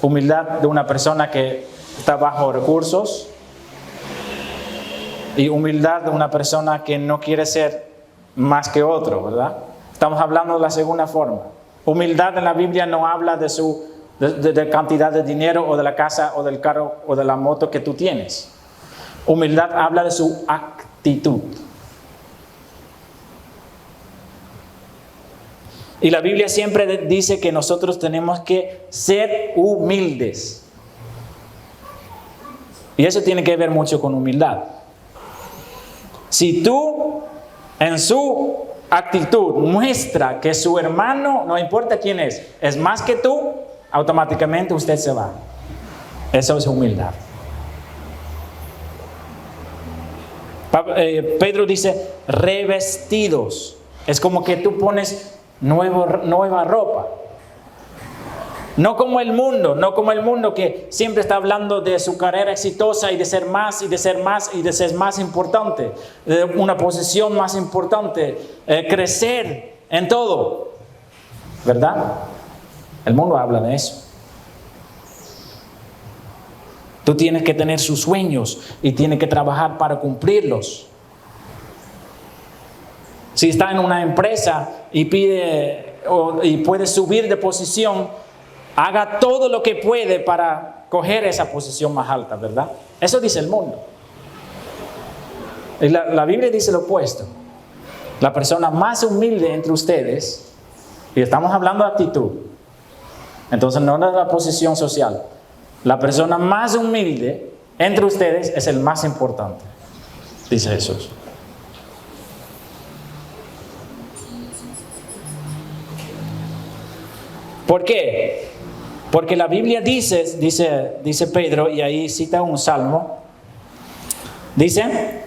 Humildad de una persona que está bajo recursos y humildad de una persona que no quiere ser más que otro, ¿verdad? Estamos hablando de la segunda forma. Humildad en la Biblia no habla de cantidad de dinero o de la casa o del carro o de la moto que tú tienes. Humildad habla de su actitud. Y la Biblia siempre dice que nosotros tenemos que ser humildes. Y eso tiene que ver mucho con humildad. Si tú en su actitud muestra que su hermano, no importa quién es más que tú, automáticamente usted se va. Eso es humildad. Pedro dice, revestidos. Es como que tú pones nueva ropa. No como el mundo que siempre está hablando de su carrera exitosa y de ser más y de ser más y de ser más importante, de una posición más importante, crecer en todo, ¿verdad? El mundo habla de eso. Tú tienes que tener sus sueños y tienes que trabajar para cumplirlos. Si está en una empresa y puede subir de posición, haga todo lo que puede para coger esa posición más alta, ¿verdad? Eso dice el mundo. Y la Biblia dice lo opuesto. La persona más humilde entre ustedes, y estamos hablando de actitud, entonces no de la posición social. La persona más humilde entre ustedes es el más importante, dice Jesús. ¿Por qué? Porque la Biblia dice Pedro, y ahí cita un salmo, dice,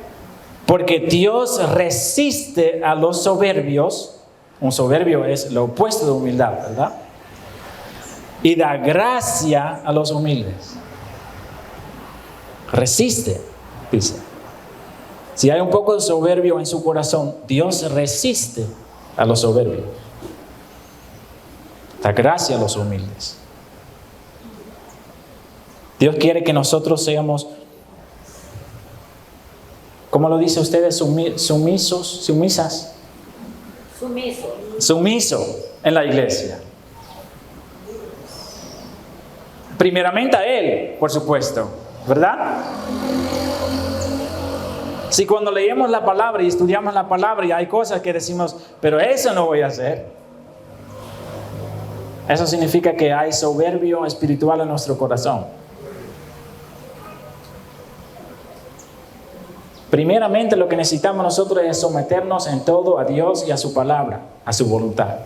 porque Dios resiste a los soberbios, un soberbio es lo opuesto de humildad, ¿verdad? Y da gracia a los humildes. Resiste, dice. Si hay un poco de soberbio en su corazón, Dios resiste a los soberbios. Da gracia a los humildes. Dios quiere que nosotros seamos, ¿cómo lo dice ustedes? Sumisas. Sumiso en la iglesia. Primeramente a Él, por supuesto, ¿verdad? Si cuando leemos la palabra y estudiamos la palabra y hay cosas que decimos, pero eso no voy a hacer. Eso significa que hay soberbio espiritual en nuestro corazón. Primeramente lo que necesitamos nosotros es someternos en todo a Dios y a su palabra, a su voluntad.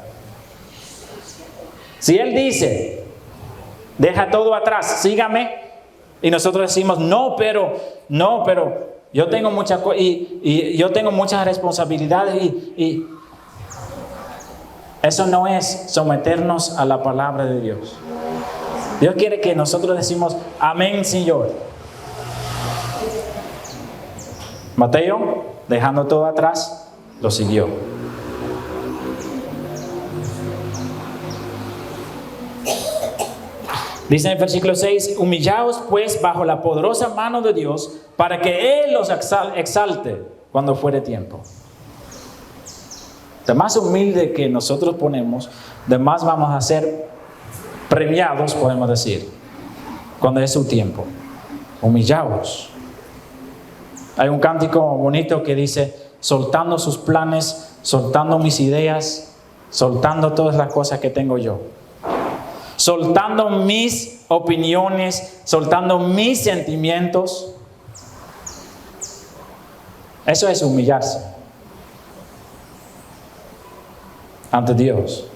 Si Él dice, deja todo atrás, sígame, Y nosotros decimos, no, pero yo tengo muchas cosas y yo tengo muchas responsabilidades y eso no es someternos a la palabra de Dios. Dios quiere que nosotros decimos, amén, Señor. Mateo, dejando todo atrás, lo siguió. Dice en el versículo 6, humillaos pues bajo la poderosa mano de Dios para que Él los exalte cuando fuere tiempo. De más humilde que nosotros ponemos, de más vamos a ser premiados, podemos decir, cuando es su tiempo. Humillaos. Hay un cántico bonito que dice, soltando sus planes, soltando mis ideas, soltando todas las cosas que tengo yo. Soltando mis opiniones, soltando mis sentimientos. Eso es humillarse ante Dios,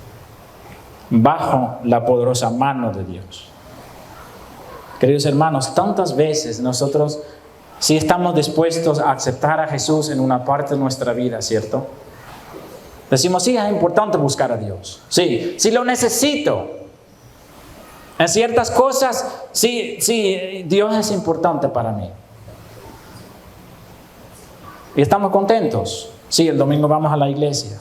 bajo la poderosa mano de Dios. Queridos hermanos, tantas veces nosotros sí estamos dispuestos a aceptar a Jesús en una parte de nuestra vida, ¿cierto? Decimos, sí, es importante buscar a Dios. Sí, sí lo necesito. En ciertas cosas, sí, Dios es importante para mí. Y estamos contentos. Sí, el domingo vamos a la iglesia.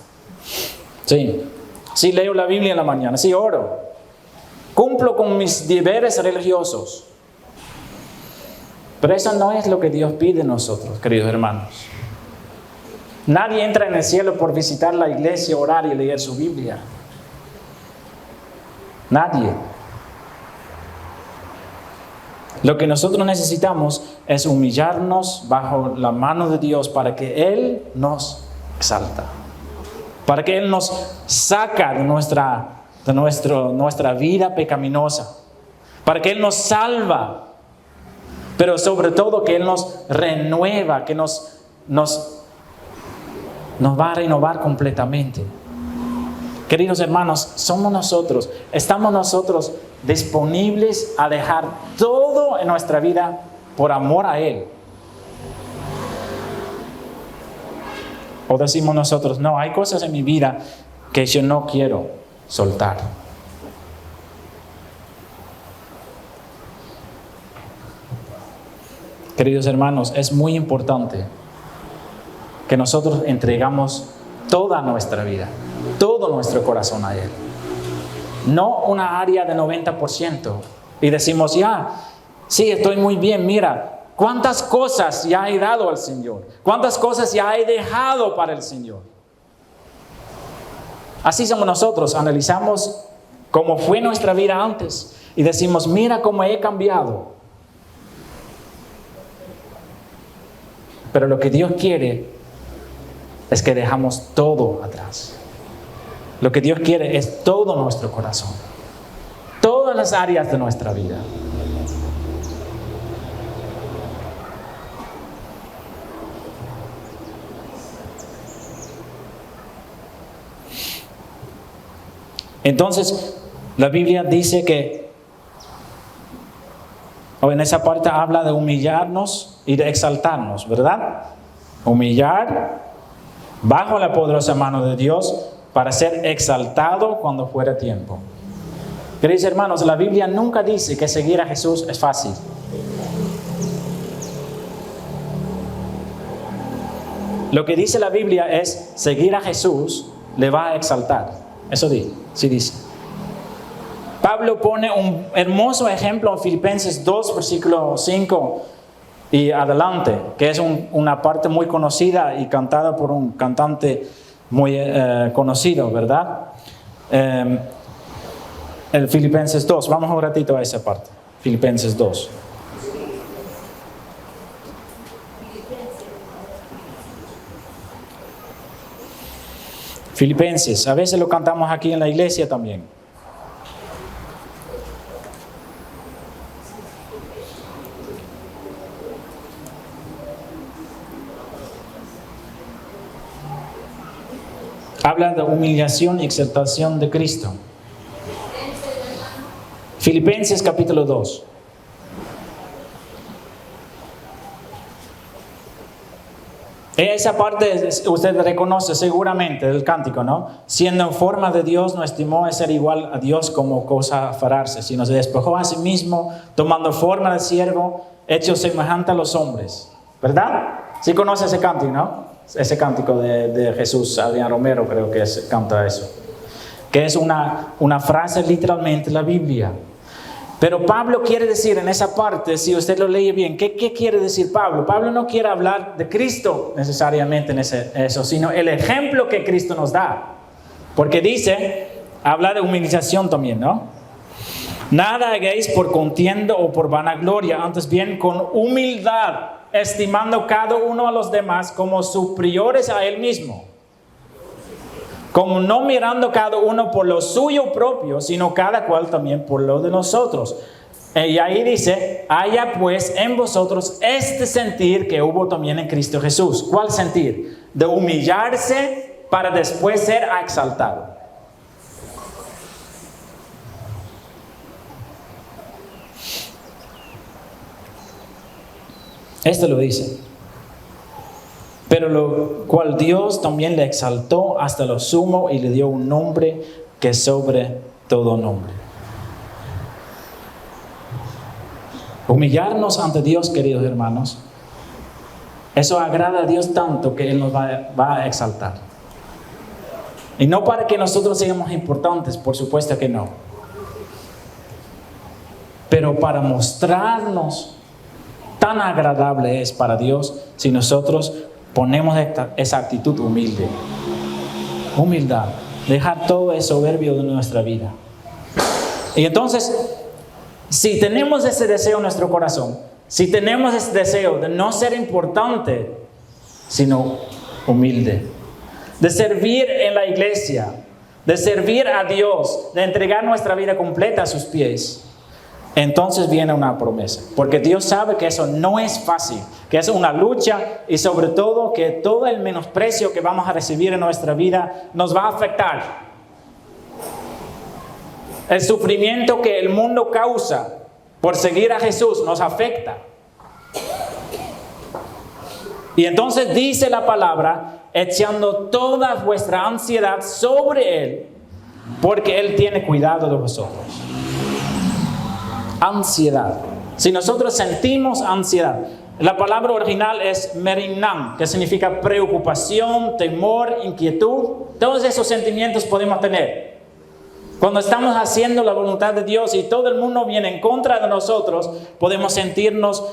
Sí, leo la Biblia en la mañana. Sí, oro. Cumplo con mis deberes religiosos. Pero eso no es lo que Dios pide de nosotros, queridos hermanos. Nadie entra en el cielo por visitar la iglesia, orar y leer su Biblia. Nadie. Lo que nosotros necesitamos es humillarnos bajo la mano de Dios para que Él nos exalta. Para que Él nos saca de nuestra vida pecaminosa. Para que Él nos salva. Pero sobre todo que Él nos renueva, que nos va a renovar completamente. Queridos hermanos, estamos nosotros disponibles a dejar todo en nuestra vida por amor a Él. O decimos nosotros, no, hay cosas en mi vida que yo no quiero soltar. Queridos hermanos, es muy importante que nosotros entregamos toda nuestra vida, todo nuestro corazón a Él. No una área de 90%. Y decimos, sí, estoy muy bien, mira, cuántas cosas ya he dado al Señor. Cuántas cosas ya he dejado para el Señor. Así somos nosotros, analizamos cómo fue nuestra vida antes y decimos, mira cómo he cambiado. Pero lo que Dios quiere es que dejamos todo atrás. Lo que Dios quiere es todo nuestro corazón. Todas las áreas de nuestra vida. Entonces, la Biblia dice que, o en esa parte habla de humillarnos y de exaltarnos, ¿verdad? Humillar bajo la poderosa mano de Dios para ser exaltado cuando fuera tiempo. Queridos hermanos, la Biblia nunca dice que seguir a Jesús es fácil. Lo que dice la Biblia es, seguir a Jesús le va a exaltar. Eso sí dice. Pablo pone un hermoso ejemplo en Filipenses 2, versículo 5 y adelante, que es una parte muy conocida y cantada por un cantante muy conocido, ¿verdad? El Filipenses 2, vamos un ratito a esa parte. Filipenses 2. Filipenses, a veces lo cantamos aquí en la iglesia también. Habla de humillación y exaltación de Cristo. Filipenses capítulo 2. Esa parte usted reconoce seguramente del cántico, ¿no? Siendo en forma de Dios, no estimó ser igual a Dios como cosa a aferrarse, sino se despojó a sí mismo, tomando forma de siervo, hecho semejante a los hombres. ¿Verdad? Sí conoce ese cántico, ¿no? Ese cántico de Jesús, Adrián Romero creo que canta eso. Que es una frase literalmente de la Biblia. Pero Pablo quiere decir en esa parte, si usted lo lee bien, ¿qué quiere decir Pablo? Pablo no quiere hablar de Cristo necesariamente en eso, sino el ejemplo que Cristo nos da. Porque dice, habla de humillación también, ¿no? Nada hagáis por contienda o por vanagloria, antes bien con humildad, estimando cada uno a los demás como superiores a él mismo. Como no mirando cada uno por lo suyo propio, sino cada cual también por lo de nosotros. Y ahí dice, haya pues en vosotros este sentir que hubo también en Cristo Jesús. ¿Cuál sentir? De humillarse para después ser exaltado. Esto lo dice. Pero lo cual Dios también le exaltó hasta lo sumo y le dio un nombre que es sobre todo nombre. Humillarnos ante Dios, queridos hermanos, eso agrada a Dios tanto que Él nos va a exaltar. Y no para que nosotros seamos importantes, por supuesto que no. Pero para mostrarnos tan agradable es para Dios si nosotros ponemos esa actitud humilde. Humildad. Dejar todo el soberbio de nuestra vida. Y entonces, si tenemos ese deseo en nuestro corazón, si tenemos ese deseo de no ser importante, sino humilde, de servir en la iglesia, de servir a Dios, de entregar nuestra vida completa a sus pies, entonces viene una promesa. Porque Dios sabe que eso no es fácil, que es una lucha y sobre todo que todo el menosprecio que vamos a recibir en nuestra vida nos va a afectar. El sufrimiento que el mundo causa por seguir a Jesús nos afecta. Y entonces dice la palabra, echando toda vuestra ansiedad sobre Él, porque Él tiene cuidado de vosotros. Ansiedad. Si nosotros sentimos ansiedad, la palabra original es merinam, que significa preocupación, temor, inquietud. Todos esos sentimientos podemos tener. Cuando estamos haciendo la voluntad de Dios y todo el mundo viene en contra de nosotros, podemos sentirnos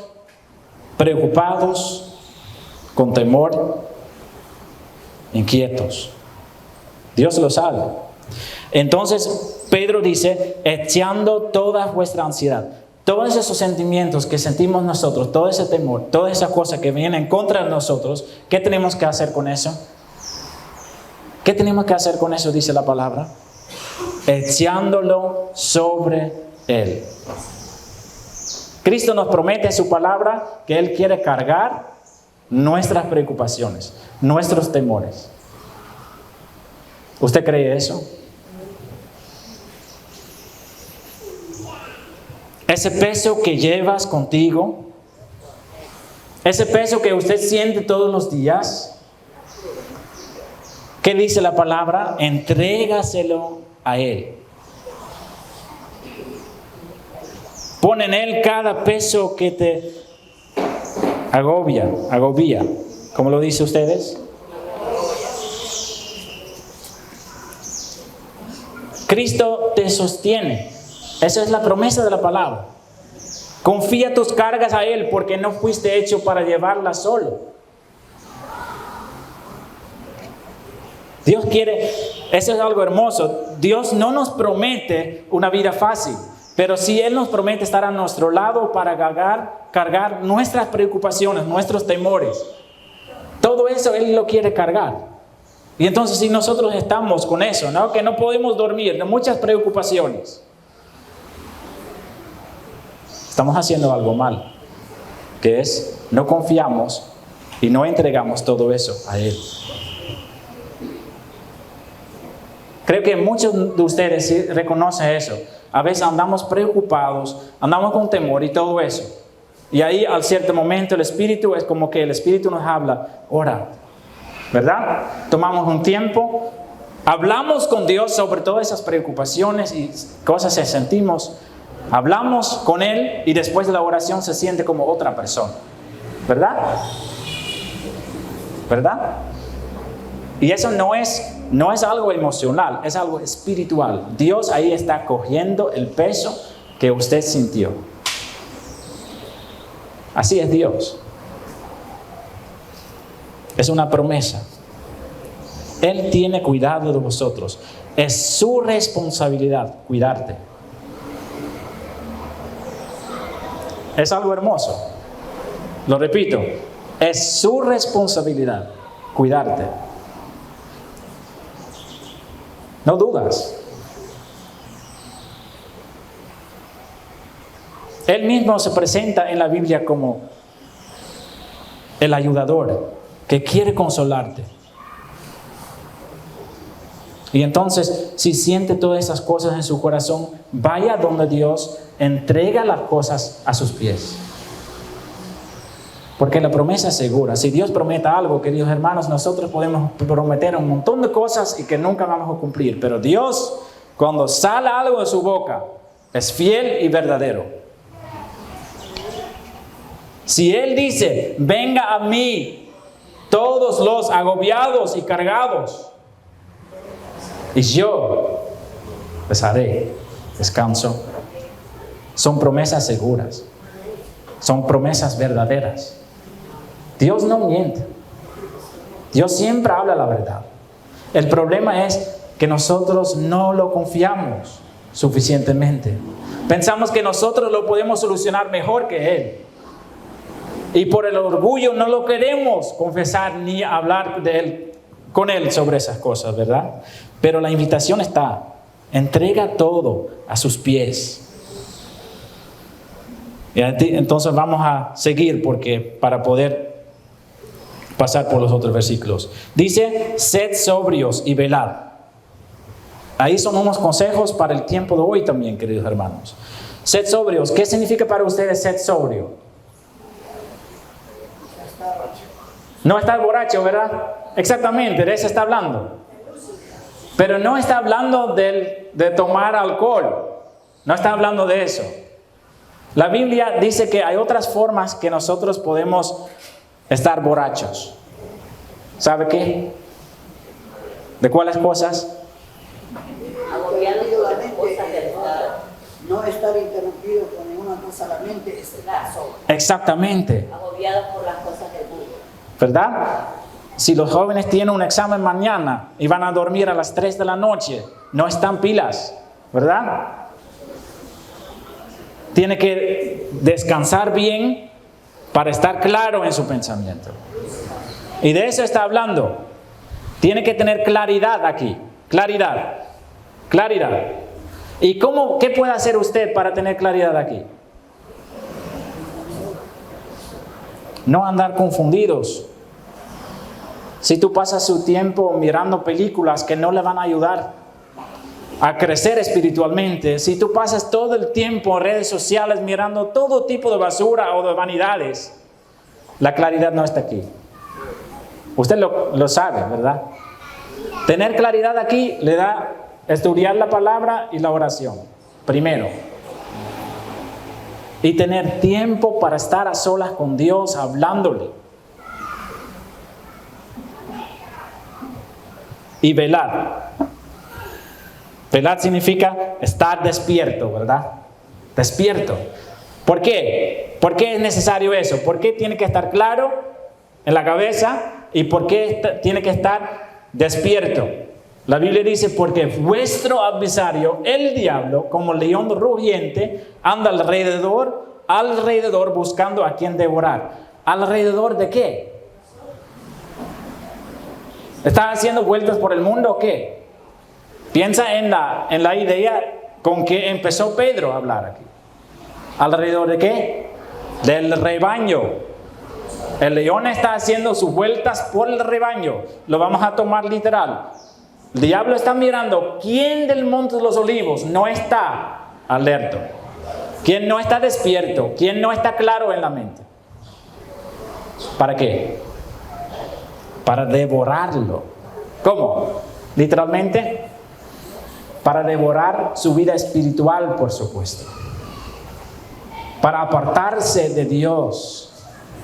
preocupados, con temor, inquietos. Dios lo sabe. Entonces, Pedro dice, echando toda vuestra ansiedad. Todos esos sentimientos que sentimos nosotros, todo ese temor, todas esas cosas que vienen en contra de nosotros, ¿qué tenemos que hacer con eso? ¿Qué tenemos que hacer con eso? Dice la palabra. Echándolo sobre Él. Cristo nos promete en su palabra que Él quiere cargar nuestras preocupaciones, nuestros temores. ¿Usted cree eso? Ese peso que llevas contigo, ese peso que usted siente todos los días, ¿qué dice la palabra? Entrégaselo a Él. Pon en Él cada peso que te agobia, ¿cómo lo dice ustedes? Cristo te sostiene. Esa es la promesa de la palabra. Confía tus cargas a Él porque no fuiste hecho para llevarlas solo. Dios quiere, eso es algo hermoso. Dios no nos promete una vida fácil, pero sí Él nos promete estar a nuestro lado para cargar nuestras preocupaciones, nuestros temores. Todo eso Él lo quiere cargar. Y entonces si nosotros estamos con eso, ¿no? Que no podemos dormir, de muchas preocupaciones, estamos haciendo algo mal, que es no confiamos y no entregamos todo eso a Él. Creo que muchos de ustedes sí reconocen eso. A veces andamos preocupados, andamos con temor y todo eso. Y ahí al cierto momento el Espíritu es como que el Espíritu nos habla, ora, ¿verdad? Tomamos un tiempo, hablamos con Dios sobre todas esas preocupaciones y cosas que sentimos. Hablamos con Él y después de la oración se siente como otra persona. ¿Verdad? ¿Verdad? Y eso no es algo emocional, es algo espiritual. Dios ahí está cogiendo el peso que usted sintió. Así es Dios. Es una promesa. Él tiene cuidado de vosotros. Es su responsabilidad cuidarte. Es algo hermoso. Lo repito, es su responsabilidad cuidarte. No dudas. Él mismo se presenta en la Biblia como el ayudador que quiere consolarte. Y entonces, si siente todas esas cosas en su corazón, vaya donde Dios, entrega las cosas a sus pies. Porque la promesa es segura. Si Dios promete algo, queridos hermanos, nosotros podemos prometer un montón de cosas y que nunca vamos a cumplir. Pero Dios, cuando sale algo de su boca, es fiel y verdadero. Si Él dice, venga a mí todos los agobiados y cargados, y yo les haré descanso. Son promesas seguras. Son promesas verdaderas. Dios no miente. Dios siempre habla la verdad. El problema es que nosotros no lo confiamos suficientemente. Pensamos que nosotros lo podemos solucionar mejor que Él. Y por el orgullo no lo queremos confesar ni hablar de Él, con Él sobre esas cosas, ¿verdad? Pero la invitación está. Entrega todo a sus pies. Y entonces vamos a seguir para poder pasar por los otros versículos. Dice, sed sobrios y velad. Ahí son unos consejos para el tiempo de hoy también, queridos hermanos. Sed sobrios. ¿Qué significa para ustedes sed sobrio? No estar borracho, ¿verdad? Exactamente, de eso está hablando. Pero no está hablando de tomar alcohol. No está hablando de eso. La Biblia dice que hay otras formas que nosotros podemos estar borrachos. ¿Sabe qué? ¿De cuáles cosas? Agobiados por las cosas del mundo. No estar interrumpido con ninguna cosa a la mente. Exactamente. Agobiados por las cosas del mundo. ¿Verdad? Si los jóvenes tienen un examen mañana y van a dormir a las 3 de la noche, no están pilas, ¿verdad? Tiene que descansar bien para estar claro en su pensamiento. Y de eso está hablando. Tiene que tener claridad aquí. Claridad. Claridad. ¿Y qué puede hacer usted para tener claridad aquí? No andar confundidos. Si tú pasas su tiempo mirando películas que no le van a ayudar a crecer espiritualmente, si tú pasas todo el tiempo en redes sociales mirando todo tipo de basura o de vanidades, la claridad no está aquí. Usted lo sabe, ¿verdad? Tener claridad aquí le da estudiar la palabra y la oración, primero. Y tener tiempo para estar a solas con Dios, hablándole. Y velar. Velar significa estar despierto, ¿verdad? Despierto. ¿Por qué? ¿Por qué es necesario eso? ¿Por qué tiene que estar claro en la cabeza? ¿Y por qué tiene que estar despierto? La Biblia dice, porque vuestro adversario, el diablo, como león rugiente, anda alrededor buscando a quien devorar. ¿Alrededor de qué? ¿Está haciendo vueltas por el mundo o qué? Piensa en la idea con que empezó Pedro a hablar aquí. ¿Alrededor de qué? Del rebaño. El león está haciendo sus vueltas por el rebaño. Lo vamos a tomar literal. El diablo está mirando quién del monte de los olivos no está alerta. ¿Quién no está despierto? ¿Quién no está claro en la mente? ¿Para qué? Para devorarlo. ¿Cómo? Literalmente, para devorar su vida espiritual, por supuesto. Para apartarse de Dios.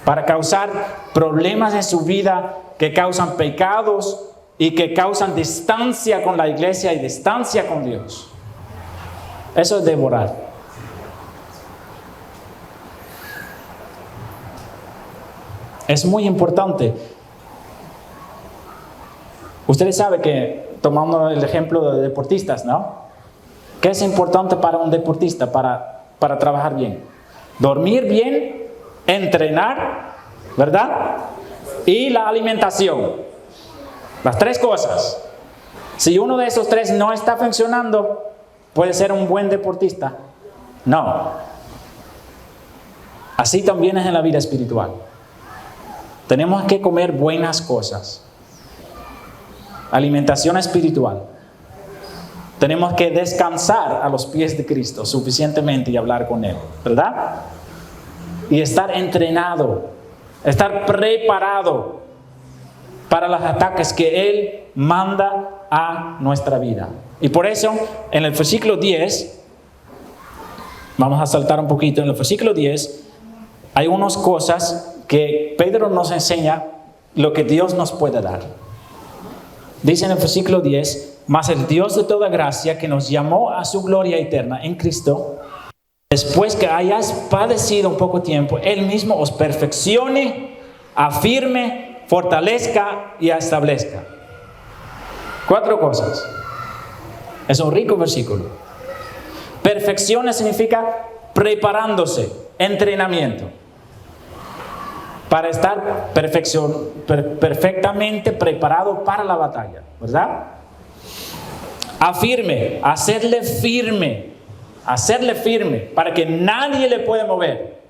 Para causar problemas en su vida que causan pecados y que causan distancia con la iglesia y distancia con Dios. Eso es devorar. Es muy importante. Ustedes saben que, tomando el ejemplo de deportistas, ¿no? ¿Qué es importante para un deportista para trabajar bien? Dormir bien, entrenar, ¿verdad? Y la alimentación. Las 3 cosas. Si uno de esos 3 no está funcionando, ¿puede ser un buen deportista? No. Así también es en la vida espiritual. Tenemos que comer buenas cosas. Alimentación espiritual. Tenemos que descansar a los pies de Cristo suficientemente y hablar con Él, ¿verdad? Y estar entrenado, estar preparado para los ataques que Él manda a nuestra vida. Y por eso, en el versículo 10, vamos a saltar un poquito, en el versículo 10, hay unas cosas que Pedro nos enseña lo que Dios nos puede dar. Dice en el versículo 10, mas el Dios de toda gracia que nos llamó a su gloria eterna en Cristo, después que hayas padecido un poco tiempo, Él mismo os perfeccione, afirme, fortalezca y establezca. 4 cosas. Es un rico versículo. Perfección significa preparándose, entrenamiento. Para estar perfectamente preparado para la batalla, ¿verdad? Afirme, hacerle firme, para que nadie le pueda mover.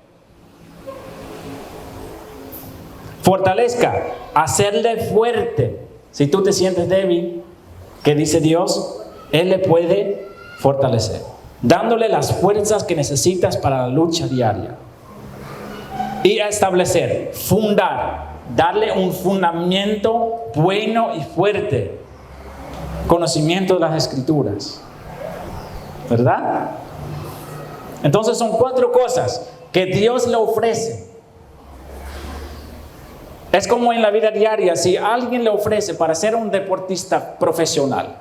Fortalezca, hacerle fuerte. Si tú te sientes débil, ¿qué dice Dios? Él le puede fortalecer, dándole las fuerzas que necesitas para la lucha diaria. Y establecer, fundar, darle un fundamento bueno y fuerte. Conocimiento de las Escrituras. ¿Verdad? Entonces son 4 cosas que Dios le ofrece. Es como en la vida diaria, si alguien le ofrece para ser un deportista profesional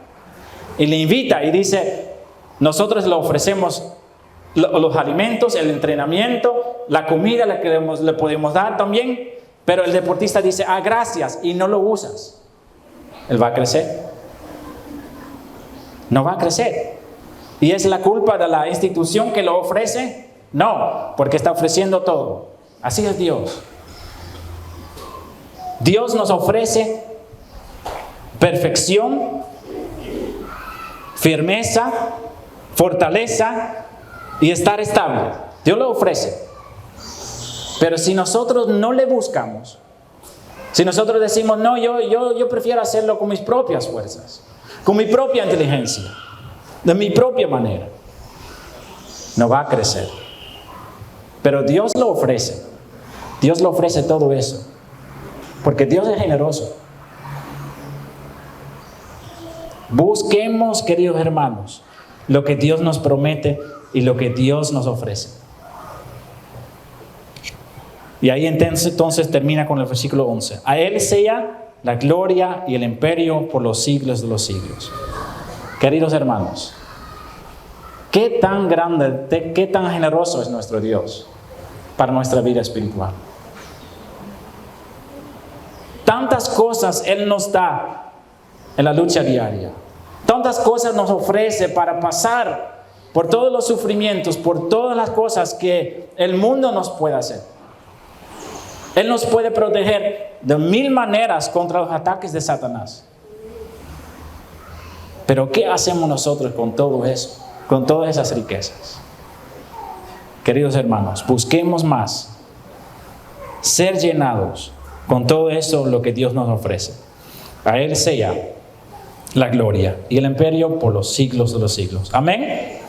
y le invita y dice, nosotros le ofrecemos los alimentos, el entrenamiento, la comida le podemos dar también, pero el deportista dice, gracias, y no lo usas. ¿Él va a crecer? No va a crecer. ¿Y es la culpa de la institución que lo ofrece? No, porque está ofreciendo todo. Así es Dios. Dios nos ofrece perfección, firmeza, fortaleza y estar estable. Dios lo ofrece. Pero si nosotros no le buscamos, si nosotros decimos, no, yo prefiero hacerlo con mis propias fuerzas, con mi propia inteligencia, de mi propia manera, no va a crecer. Pero Dios lo ofrece. Dios le ofrece todo eso. Porque Dios es generoso. Busquemos, queridos hermanos, lo que Dios nos promete y lo que Dios nos ofrece. Y ahí entonces termina con el versículo 11. A Él sea la gloria y el imperio por los siglos de los siglos. Queridos hermanos, qué tan grande, qué tan generoso es nuestro Dios para nuestra vida espiritual. Tantas cosas Él nos da en la lucha diaria. Tantas cosas nos ofrece para pasar por todos los sufrimientos, por todas las cosas que el mundo nos puede hacer. Él nos puede proteger de 1000 maneras contra los ataques de Satanás. Pero ¿qué hacemos nosotros con todo eso? Con todas esas riquezas. Queridos hermanos, busquemos más. Ser llenados con todo eso lo que Dios nos ofrece. A Él sea la gloria y el imperio por los siglos de los siglos. Amén.